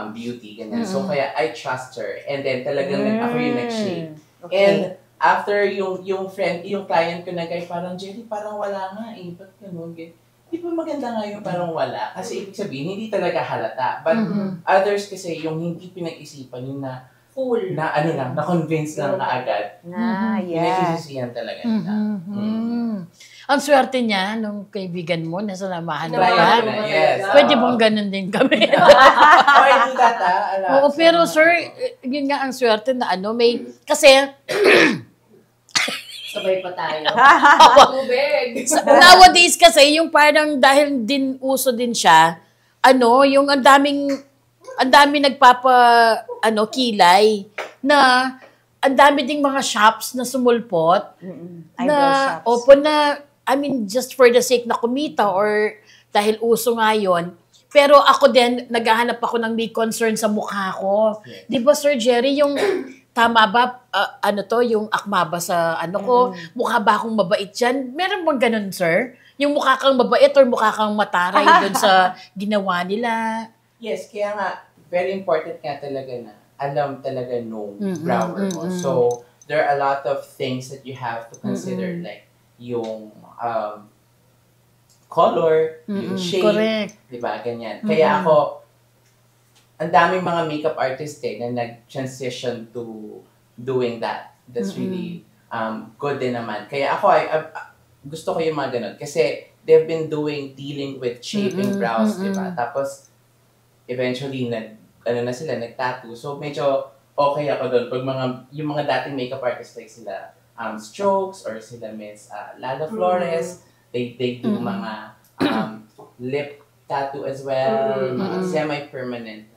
[SPEAKER 4] beauty, ganyan. So kaya I trust her, and then talagang ako yung nag-shape.
[SPEAKER 3] Okay.
[SPEAKER 4] And after yung client ko na guy, parang Jerry, parang wala nga eh, ba't ganun? Di ba maganda nga yung parang wala? Kasi ibig sabihin, hindi talaga halata. But others kasi yung hindi pinag-isipan, yung
[SPEAKER 1] Full.
[SPEAKER 4] na-convince lang kaagad.
[SPEAKER 3] Yes.
[SPEAKER 4] Pinagsisisihan talaga nila.
[SPEAKER 2] Ang swerte niya, nung kaibigan mo, nasalamahan mo
[SPEAKER 1] Namahan
[SPEAKER 2] pa.
[SPEAKER 1] mo
[SPEAKER 4] Yes.
[SPEAKER 2] Pwede bang ganun din kami?
[SPEAKER 4] Oh, I do that,
[SPEAKER 2] Oo, pero sir, yun nga ang swerte na kasi
[SPEAKER 1] Sabay pa tayo. Tubig.
[SPEAKER 2] nowadays kasi, yung parang dahil din uso din siya, yung ang daming kilay na ang dami ding mga shops na sumulpot
[SPEAKER 3] Eyebrow shops.
[SPEAKER 2] just for the sake na kumita or dahil uso nga yun. Pero ako din, naghahanap ako ng may concern sa mukha ko.
[SPEAKER 4] Yes.
[SPEAKER 2] Di ba, Sir Jerry, yung tama ba, yung akma ba sa ko, mukha ba akong mabait yan? Meron bang ganun, sir? Yung mukha kang mabait or mukha kang mataray dun sa ginawa nila?
[SPEAKER 4] Yes, kaya nga, very important nga talaga na alam talaga nung brower mo. So, there are a lot of things that you have to consider, like yung color, yung shape,
[SPEAKER 2] Correct.
[SPEAKER 4] diba, ganyan. Kaya ako, ang daming mga makeup artists na nag-transition to doing that. That's really good din naman. Kaya ako, gusto ko yung mga ganun. Kasi they've been dealing with shaping brows, diba? Tapos, eventually, nag-tattoo. So, medyo okay ako doon. Pag yung mga dating makeup artists like sila Strokes or sila Miss Lala Flores, they do mga lip tattoo as well, mga semi-permanent.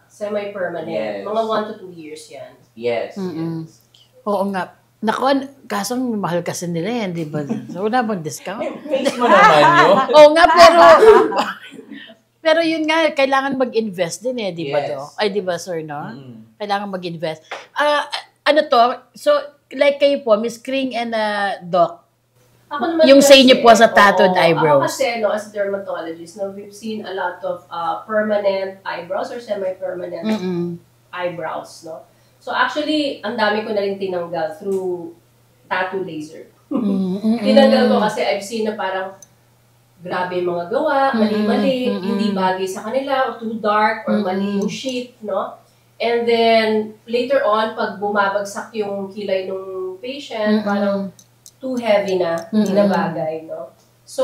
[SPEAKER 1] Semi-permanent.
[SPEAKER 4] Yes.
[SPEAKER 1] Mga 1 to 2 years yan.
[SPEAKER 4] Yes, yes.
[SPEAKER 2] Oo nga. Naku, kaso mahal kasi nila yan, di ba? So, wala bang discount?
[SPEAKER 4] Face mo naman yun.
[SPEAKER 2] Oo nga, pero yun nga, kailangan mag-invest din di ba
[SPEAKER 4] Yes.
[SPEAKER 2] do? Ay, di ba, sir, no? Kailangan mag-invest. So, like kayo po, Miss Kring and Doc,
[SPEAKER 1] Ako naman
[SPEAKER 2] yung sa
[SPEAKER 1] kasi,
[SPEAKER 2] inyo po sa tattooed eyebrows.
[SPEAKER 1] Ako kasi, as a dermatologist, we've seen a lot of permanent eyebrows or semi-permanent eyebrows, no? So actually, ang dami ko na rin tinanggal through tattoo laser. Tinanggal ko kasi I've seen na parang grabe yung mga gawa, mali-mali, hindi bagay sa kanila, or too dark, or mali yung shape, no? And then, later on, pag bumabagsak yung kilay ng patient, parang too heavy na, hindi na bagay, no? So,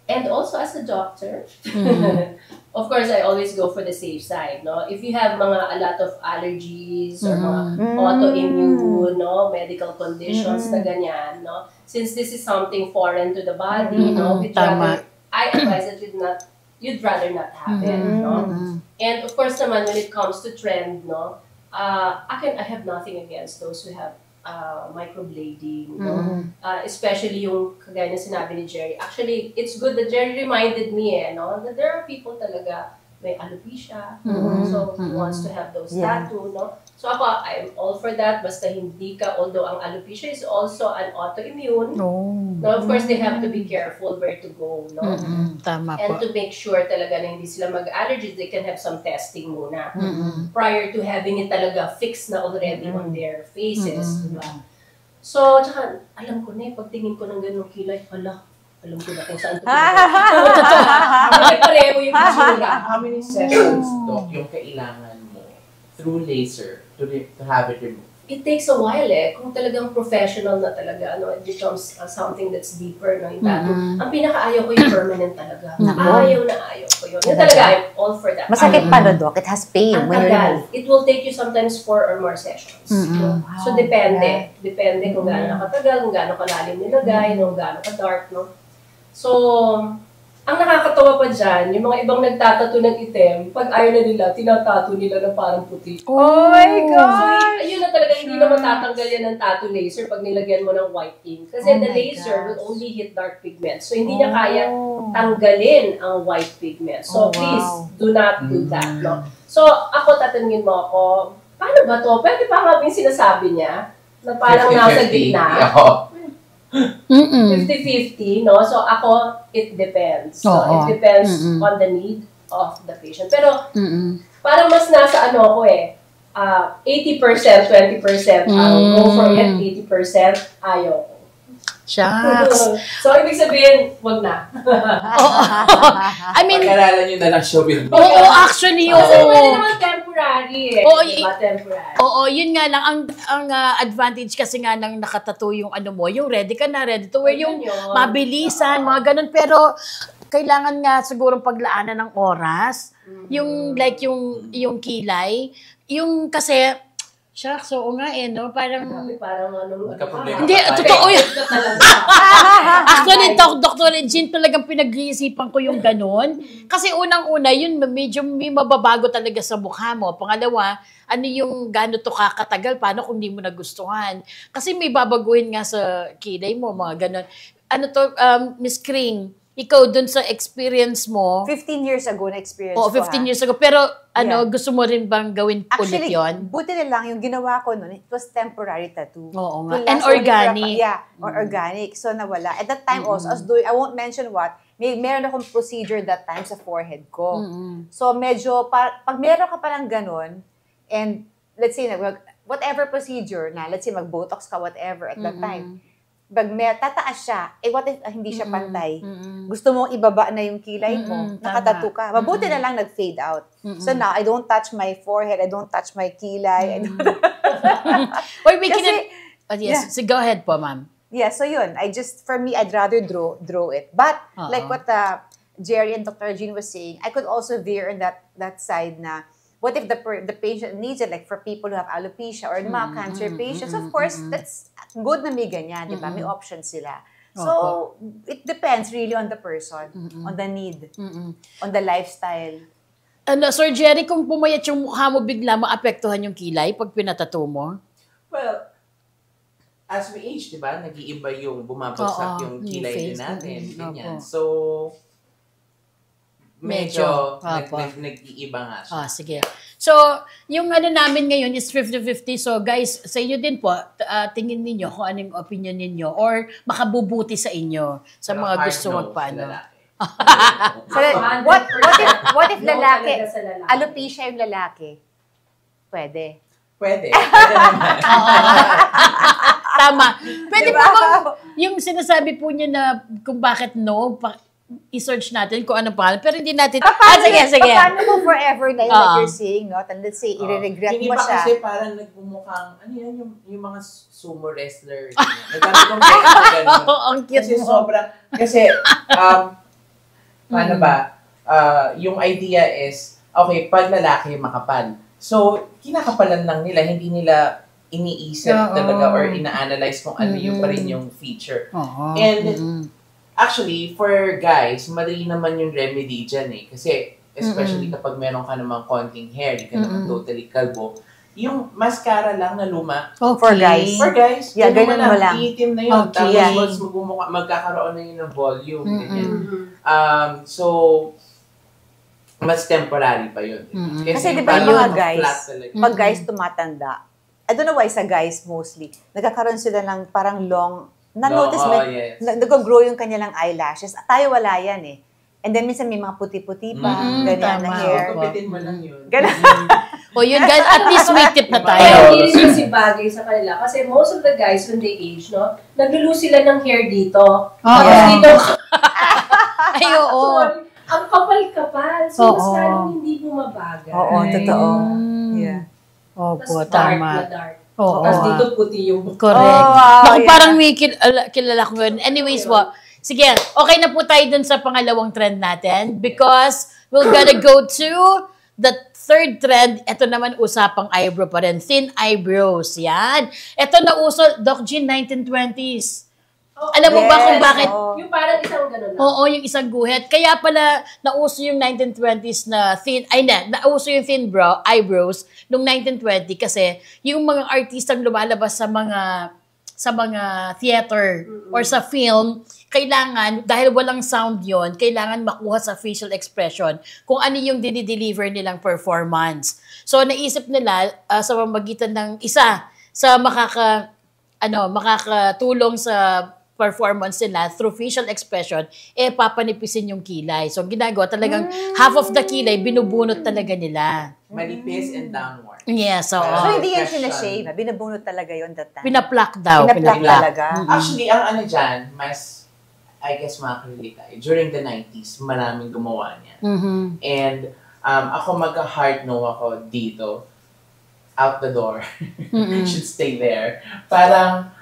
[SPEAKER 1] And also as a doctor, of course, I always go for the safe side, no? If you have a lot of allergies or mga autoimmune, no, medical conditions na ganyan, no? Since this is something foreign to the body, no, I advise that you'd rather not have it, no? And of course naman, when it comes to trend, no, I have nothing against those who have microblading, no? Especially yung kagaya na sinabi ni Jerry. Actually, it's good that Jerry reminded me, no, that there are people talaga may alopecia, so wants to have those tattoo, no? So ako, I'm all for that, basta hindi ka, although ang alopecia is also an autoimmune, no, of course, they have to be careful where to go, no?
[SPEAKER 2] Tama
[SPEAKER 1] And
[SPEAKER 2] po.
[SPEAKER 1] to make sure talaga na hindi sila mag-allergies, they can have some testing muna prior to having it talaga fixed na already on their faces, diba? So, tsaka, alam ko na pagtingin ko ng ganung kilay, alam ko na kung saan ito. Pareho yung itsura.
[SPEAKER 4] How many sessions, Doc, yung kailangan mo through laser to have it removed?
[SPEAKER 1] It takes a while Kung talagang professional na talaga, it becomes something that's deeper, no, yung tattoo. Ang pinakaayaw ko yung permanent talaga. Ayaw ko yun. Yung talaga, I'm all for that.
[SPEAKER 3] Masakit pa, Doc? It has pain
[SPEAKER 1] Ang
[SPEAKER 3] when you
[SPEAKER 1] tagal.
[SPEAKER 3] remove.
[SPEAKER 1] It will take you sometimes 4 or more sessions. No? So, depende. Depende kung gaano nakatagal, kung gaano kalalim nilagay, kung gaano ka-dark, no? So, ang nakakatawa pa dyan, yung mga ibang nagtatato ng itim, pag ayaw na nila, tinatato nila na parang puti.
[SPEAKER 3] Oh my
[SPEAKER 1] So,
[SPEAKER 3] God!
[SPEAKER 1] yun na talaga, hindi na matatanggal yan ng tattoo laser pag nilagyan mo ng white ink. Kasi the laser will only hit dark pigments. So, hindi niya kaya tanggalin ang white pigment. So, please, do not do that. No? So, ako, tatanungin mo ako, paano ba to? Pwede pa nga yung sinasabi niya na parang nasa gitna. 50-50, no? So, ako, it depends. So, it depends on the need of the patient. Pero, parang mas nasa ako 80%, 20%, I'll go for it, 80%, ayaw ko.
[SPEAKER 2] Shucks.
[SPEAKER 1] So, ibig sabihin, wag na.
[SPEAKER 2] I mean,
[SPEAKER 4] pag-aralan nyo na lang show with me.
[SPEAKER 2] actually,
[SPEAKER 1] Kasi pwede naman temporary diba? Temporary.
[SPEAKER 2] Yun nga lang, ang advantage kasi nga nang nakatato yung mo, yung ready ka na, ready to wear, yung mabilisan, mga ganun. Pero, kailangan nga siguro paglaanan ng oras, yung like yung kilay, yung kasi, shucks, oo nga no? Parang
[SPEAKER 4] Nagka-problema
[SPEAKER 2] hindi,
[SPEAKER 4] ka pa
[SPEAKER 2] totoo yun. Actually, Dr. Jean, talagang pinag-iisipan ko yung ganun. Kasi unang-una, yun, medyo may mababago talaga sa mukha mo. Pangalawa, ano yung gano'n to kakatagal, paano kung di mo nagustuhan? Kasi may babaguhin nga sa kilay mo, mga gano'n. Ano to, Miss Kring, ikaw dun sa experience mo.
[SPEAKER 3] 15 years ago na experience
[SPEAKER 2] Oo, 15 years ago. Pero gusto mo rin bang gawin ulit yun?
[SPEAKER 3] Buti na lang yung ginawa ko noon, it was temporary tattoo.
[SPEAKER 2] Oo nga.
[SPEAKER 3] To
[SPEAKER 2] And
[SPEAKER 3] last only
[SPEAKER 2] organic.
[SPEAKER 3] or organic. So nawala. At that time also, I won't mention what, meron akong procedure that time sa forehead ko. So medyo, pag meron ka pa ng ganun, and let's say, whatever procedure na, let's say mag-botox ka, whatever, at that time, pag tataas siya, what if hindi siya pantay? Gusto mong ibaba na yung kilay mo, nakatattoo ka. Mabuti na lang nag-fade out. So now, I don't touch my forehead, I don't touch my kilay.
[SPEAKER 2] Wait, yes, so go ahead po, ma'am.
[SPEAKER 3] Yeah, so yun. For me, I'd rather draw it. But, like what Jerry and Dr. Jean was saying, I could also veer on that side na, what if the patient needs it, like for people who have alopecia or mga cancer patients, of course, that's good na may ganyan, di ba? May options sila. So, it depends really on the person, on the need, on the lifestyle.
[SPEAKER 2] Sir Jerry, kung pumayat yung mukha mo, bigla maapektuhan yung kilay pag pinatato mo?
[SPEAKER 4] Well, as we age, di ba, nag-iiba yung bumabagsak yung kilay din natin. Ganyan. So, medyo nag-iiba nga siya.
[SPEAKER 2] Sige. So, yung namin ngayon is 50-50. So, guys, sa inyo din po, tingin ninyo kung anong opinion ninyo or makabubuti sa inyo sa
[SPEAKER 4] Pero
[SPEAKER 2] mga gusto magpaano.
[SPEAKER 3] So, what if lalaki, alopecia yung lalaki? Pwede.
[SPEAKER 4] Pwede naman.
[SPEAKER 2] Tama. Pwede diba? Po bang yung sinasabi po niya na kung bakit no, i-search natin kung ano pa. Pero hindi natin... Sige.
[SPEAKER 3] Paano mo forever na yun, like you're saying, no? Let's say, i-regret mo siya.
[SPEAKER 4] Hindi pa kasi parang nagmumukhang, ano yan, yung mga sumo wrestler. Nagkaroon ng ganun.
[SPEAKER 2] Ang cute
[SPEAKER 4] Kasi
[SPEAKER 2] mo.
[SPEAKER 4] sobrang, kasi, Paano ba? Yung idea is, okay, pag lalaki makapal. So, kinakapalan lang nila, hindi nila iniisip talaga or ina-analyze kung ano yung pa rin yung feature. And actually, for guys, madali naman yung remedy dyan eh. Kasi, especially kapag meron ka namang konting hair, di ka naman totally kalbo, yung mascara lang na luma.
[SPEAKER 3] Okay. For guys.
[SPEAKER 4] For guys,
[SPEAKER 3] Yeah,
[SPEAKER 4] ganun
[SPEAKER 3] ganun mo lang.
[SPEAKER 4] iitim na yun.
[SPEAKER 3] Okay.
[SPEAKER 4] Tapos, magkakaroon na yun ng volume. Ganyan. So, mas temporary pa yun.
[SPEAKER 3] Kasi di ba
[SPEAKER 4] parang
[SPEAKER 3] yung mga guys,
[SPEAKER 4] flat talaga.
[SPEAKER 3] pag guys tumatanda, I don't know why sa guys mostly, nagkakaroon sila ng parang long, na-notice mo,
[SPEAKER 4] yes.
[SPEAKER 3] nag-grow yung kanilang eyelashes. Tayo wala yan eh. And then minsan may mga puti-puti pa, ganyan na
[SPEAKER 2] tama.
[SPEAKER 3] hair.
[SPEAKER 4] So, kupitin mo lang yun.
[SPEAKER 3] Ganun.
[SPEAKER 2] O yun guys, at least may tip na
[SPEAKER 1] Kaya
[SPEAKER 2] tayo.
[SPEAKER 1] hindi rin kasi bagay sa kanila. Kasi most of the guys, when they age, no, naglulose sila ng hair dito. Tapos
[SPEAKER 3] yeah.
[SPEAKER 1] dito,
[SPEAKER 2] Ay, oo.
[SPEAKER 1] ang kapal-kapal. So, mas lalong hindi bumabagal.
[SPEAKER 3] Oo, totoo. Yeah.
[SPEAKER 2] Opo,
[SPEAKER 1] Mas dark
[SPEAKER 2] tama.
[SPEAKER 1] na dark.
[SPEAKER 2] Oo.
[SPEAKER 1] Tapos dito puti yung
[SPEAKER 2] Correct.
[SPEAKER 3] Oh, wow,
[SPEAKER 2] Naku,
[SPEAKER 3] yeah.
[SPEAKER 2] parang may kilala ko yun. Anyways po, sige, okay na po tayo dun sa pangalawang trend natin because we're gonna go to the third trend. Ito naman usapang eyebrow pa rin. Thin eyebrows. Yan. Ito na uso, Doc Jean, 1920s. Alam mo ba kung bakit?
[SPEAKER 1] Yung parang isang ganun lang.
[SPEAKER 2] Oo, yung isang guhit. Kaya pala nauso yung 1920s na thin, nauso yung thin eyebrows noong 1920 kasi yung mga artistang lumalabas sa mga theater or sa film, kailangan, dahil walang sound yon, kailangan makuha sa facial expression kung ano yung dinideliver nilang performance. So, naisip nila sa pamamagitan ng isa sa makakatulong sa performance nila through facial expression, papanipisin yung kilay. So, ginagawa talagang half of the kilay, binubunot talaga nila.
[SPEAKER 4] Manipis and downward.
[SPEAKER 2] Yes, so,
[SPEAKER 3] So, hindi yan sinashave. Binabunot talaga yun that time.
[SPEAKER 2] pinaplak daw.
[SPEAKER 3] Pinaplak talaga.
[SPEAKER 4] Actually, ang dyan, mas, I guess makaka-relate tayo. During the 90s, maraming gumawa niyan. And ako mag-hard no ako dito, out the door. Should stay there. Parang,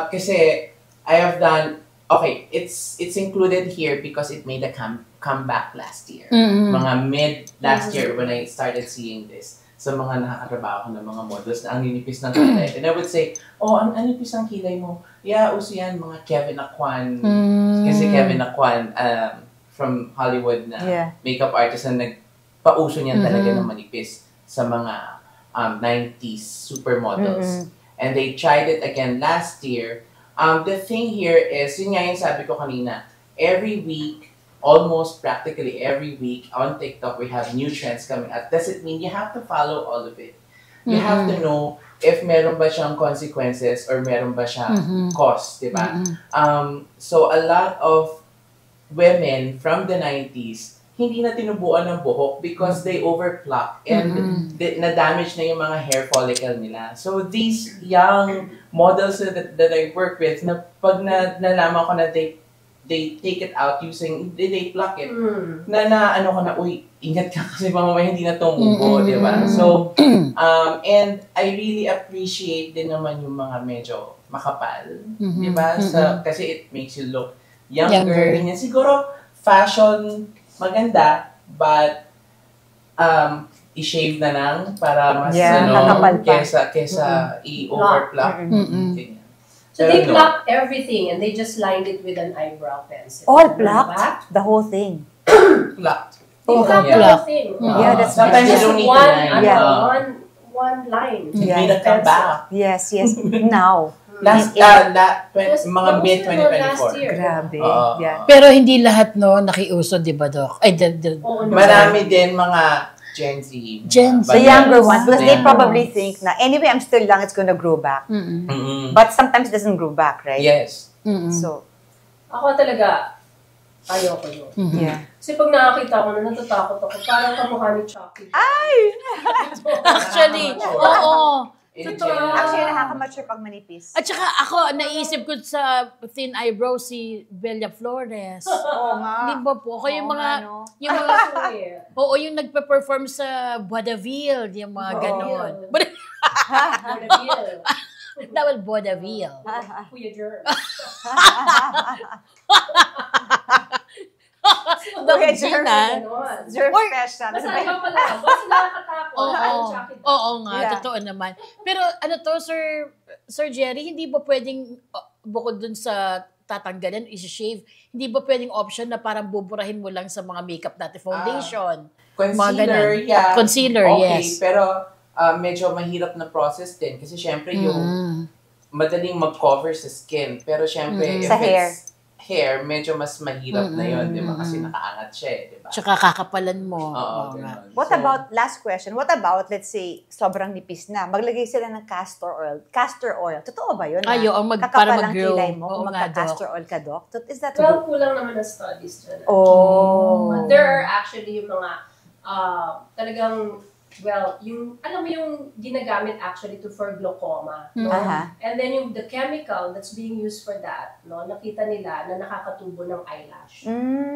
[SPEAKER 4] kasi, I have done, okay, it's included here because it made a comeback last year. Mga mid last year when I started seeing this. Sa mga nakakatrabaho ko ng mga models na ang ninipis ng kilay. And I would say, ang nipis ng kilay mo. Yeah, uso yan, mga Kevin Aquan. Kasi Kevin Aquan from Hollywood na makeup artist na nagpauso niyan talaga ng manipis sa mga 90s supermodels. And they tried it again last year. The thing here is, yun nga yung sabi ko kanina, every week, almost practically every week on TikTok, we have new trends coming out. Does it mean you have to follow all of it? You have to know if meron ba siyang consequences or meron ba siyang cost, di ba? So a lot of women from the 90s, hindi na tinubuan ng buhok because they overpluck and na-damage na yung mga hair follicle nila. So these young models that I work with, na pag nalaman ko na they take it out using, they pluck it, na ano ko na, uy, ingat ka kasi mamaya hindi na tumubo, di ba? So, and I really appreciate din naman yung mga medyo makapal, di ba? Kasi it makes you look younger. Ganyan. Siguro, fashion, maganda, but i-shave na lang para mas kesa i-overpluck.
[SPEAKER 1] So they plucked everything and they just lined it with an eyebrow pencil.
[SPEAKER 3] All plucked? The whole thing?
[SPEAKER 4] Plucked.
[SPEAKER 1] They plucked the whole thing.
[SPEAKER 3] Yeah, that's
[SPEAKER 4] sometimes you don't need to line.
[SPEAKER 1] One line.
[SPEAKER 4] It made a comeback.
[SPEAKER 3] Yes. Now.
[SPEAKER 4] Mga mid-2024.
[SPEAKER 3] Grabe.
[SPEAKER 2] Pero hindi lahat nakiuso, di ba, Doc?
[SPEAKER 4] Marami din mga Gen Z.
[SPEAKER 3] The younger ones, because they probably think na, anyway, I'm still young, it's gonna grow back. But sometimes it doesn't grow back, right?
[SPEAKER 4] Yes.
[SPEAKER 3] So,
[SPEAKER 1] ako talaga, ayoko yun.
[SPEAKER 3] Yeah.
[SPEAKER 1] Kasi pag nakakita ko na, natatakot ako. Parang kamukha ni Chucky.
[SPEAKER 3] Ay!
[SPEAKER 2] Actually, oo.
[SPEAKER 3] Actually, nakaka-mature pag manipis.
[SPEAKER 2] At saka ako, naisip ko sa thin eyebrow si Bella Flores.
[SPEAKER 3] Oo nga.
[SPEAKER 2] Di ba po? Ako yung mga, oo, yung nagpe-perform sa Vaudeville, yung mga ganon. Dawal Vaudeville.
[SPEAKER 1] Kuya Jerm.
[SPEAKER 2] Doc
[SPEAKER 3] Kuya
[SPEAKER 2] Gina.
[SPEAKER 1] Ganon.
[SPEAKER 3] Germ
[SPEAKER 2] Or-
[SPEAKER 3] special.
[SPEAKER 1] Basta iba pala. Basta nakakatakot.
[SPEAKER 2] Oo.
[SPEAKER 1] Ayaw Chucky Doll.
[SPEAKER 2] Oo nga,
[SPEAKER 3] Yeah.
[SPEAKER 2] totoo naman. Pero ano to, Sir Jerry, hindi ba pwedeng, bukod dun sa tatanggalin, isi-shave, hindi ba pwedeng option na parang buburahin mo lang sa mga makeup natin, foundation?
[SPEAKER 4] Concealer,
[SPEAKER 2] ganun.
[SPEAKER 4] yeah.
[SPEAKER 2] Concealer,
[SPEAKER 4] okay,
[SPEAKER 2] yes.
[SPEAKER 4] pero medyo mahirap na process din. Kasi syempre yung madaling mag-cover sa skin. Pero syempre, if
[SPEAKER 3] Sa hair.
[SPEAKER 4] it's hair, medyo mas mahirap na yun, di ba? Kasi nakaangat siya, di ba?
[SPEAKER 2] Tsaka kakapalan mo.
[SPEAKER 4] Oo,
[SPEAKER 2] nga.
[SPEAKER 4] ganun.
[SPEAKER 3] What
[SPEAKER 4] So,
[SPEAKER 3] about, last question, what about, let's say, sobrang nipis na, maglagay sila ng castor oil. Castor oil. Totoo ba yun?
[SPEAKER 2] Ay, oo, para
[SPEAKER 3] Kakapal ang
[SPEAKER 2] mag-grow.
[SPEAKER 3] kilay mo,
[SPEAKER 2] Oo
[SPEAKER 3] kung
[SPEAKER 2] nga,
[SPEAKER 3] magka-castor oil ka, Doc? Is that
[SPEAKER 1] Well,
[SPEAKER 3] true?
[SPEAKER 1] kulang naman ang studies dyan.
[SPEAKER 3] Oh.
[SPEAKER 1] But there are actually yung mga talagang, well, yung, alam mo yung ginagamit actually for glaucoma. No?
[SPEAKER 3] Aha.
[SPEAKER 1] And then yung the chemical that's being used for that, no, nakita nila na nakakatubo ng eyelash.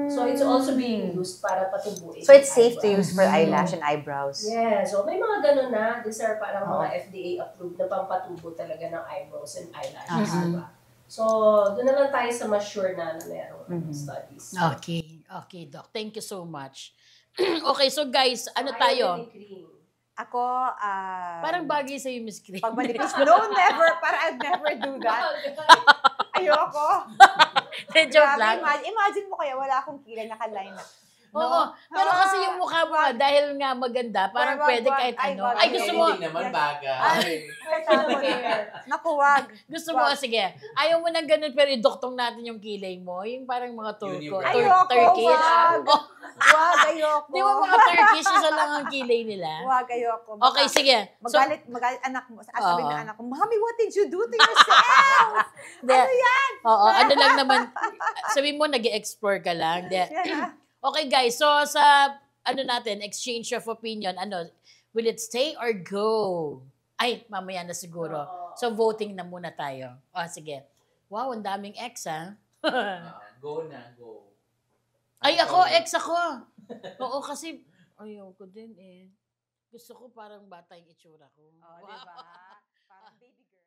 [SPEAKER 1] So it's also being used para patubuin.
[SPEAKER 3] So it's
[SPEAKER 1] yung
[SPEAKER 3] safe to
[SPEAKER 1] eyebrows.
[SPEAKER 3] use for eyelash and eyebrows.
[SPEAKER 1] Yeah, so may mga ganun na. These are parang mga FDA approved na pampatubo talaga ng eyebrows and eyelashes, diba? So, doon na lang tayo sa mas sure na merong studies.
[SPEAKER 2] Okay. Okay, Doc. Thank you so much. Okay, so guys, ano
[SPEAKER 1] Ayaw
[SPEAKER 2] tayo?
[SPEAKER 1] ni cream.
[SPEAKER 3] Ako,
[SPEAKER 2] Parang bagay sa'yo, Miss Green.
[SPEAKER 3] pag manipis, no, never. Parang I'd never do that. Ayoko.
[SPEAKER 2] Joke
[SPEAKER 3] Grabe,
[SPEAKER 2] lang.
[SPEAKER 3] imagine mo kaya wala akong kilay, naka-line na.
[SPEAKER 2] Oo. Pero kasi yung mukha mo nga, dahil nga maganda, parang
[SPEAKER 3] Wag,
[SPEAKER 2] pwede
[SPEAKER 3] wag.
[SPEAKER 2] kahit
[SPEAKER 3] Ay,
[SPEAKER 2] ano.
[SPEAKER 3] wag.
[SPEAKER 2] Ay, gusto mo,
[SPEAKER 4] Hindi naman bagay.
[SPEAKER 3] Naku, wag.
[SPEAKER 2] gusto mo, sige. Ayaw mo ng ganun, pero idoktong natin yung kilay mo. Yung parang mga Turko.
[SPEAKER 4] Unibrow.
[SPEAKER 3] Ayoko,
[SPEAKER 2] Turkish.
[SPEAKER 3] wag.
[SPEAKER 2] Oh,
[SPEAKER 3] Wag, ayoko.
[SPEAKER 2] di ba mga Turkish, isa lang ang kilay nila?
[SPEAKER 3] Wag, ayoko.
[SPEAKER 2] Okay, sige. So,
[SPEAKER 3] Magalit anak mo. Sabi
[SPEAKER 2] Oo.
[SPEAKER 3] ng anak ko, Mommy, what did you do to yourself?
[SPEAKER 2] ano yan? Oo, ano lang naman, sabi mo, nag-explore ka lang.
[SPEAKER 3] Yeah.
[SPEAKER 2] Okay, guys. So, sa, ano natin, exchange of opinion, ano, will it stay or go? Ay, mamaya na siguro. So, voting na muna tayo. O, sige. Wow, ang daming ex, ha?
[SPEAKER 4] Go na, go.
[SPEAKER 2] Ay, ako, ex ako. Oo, kasi, ayoko din eh. Gusto ko parang bata yung itsura ko.
[SPEAKER 3] Oh, diba? Parang baby girl.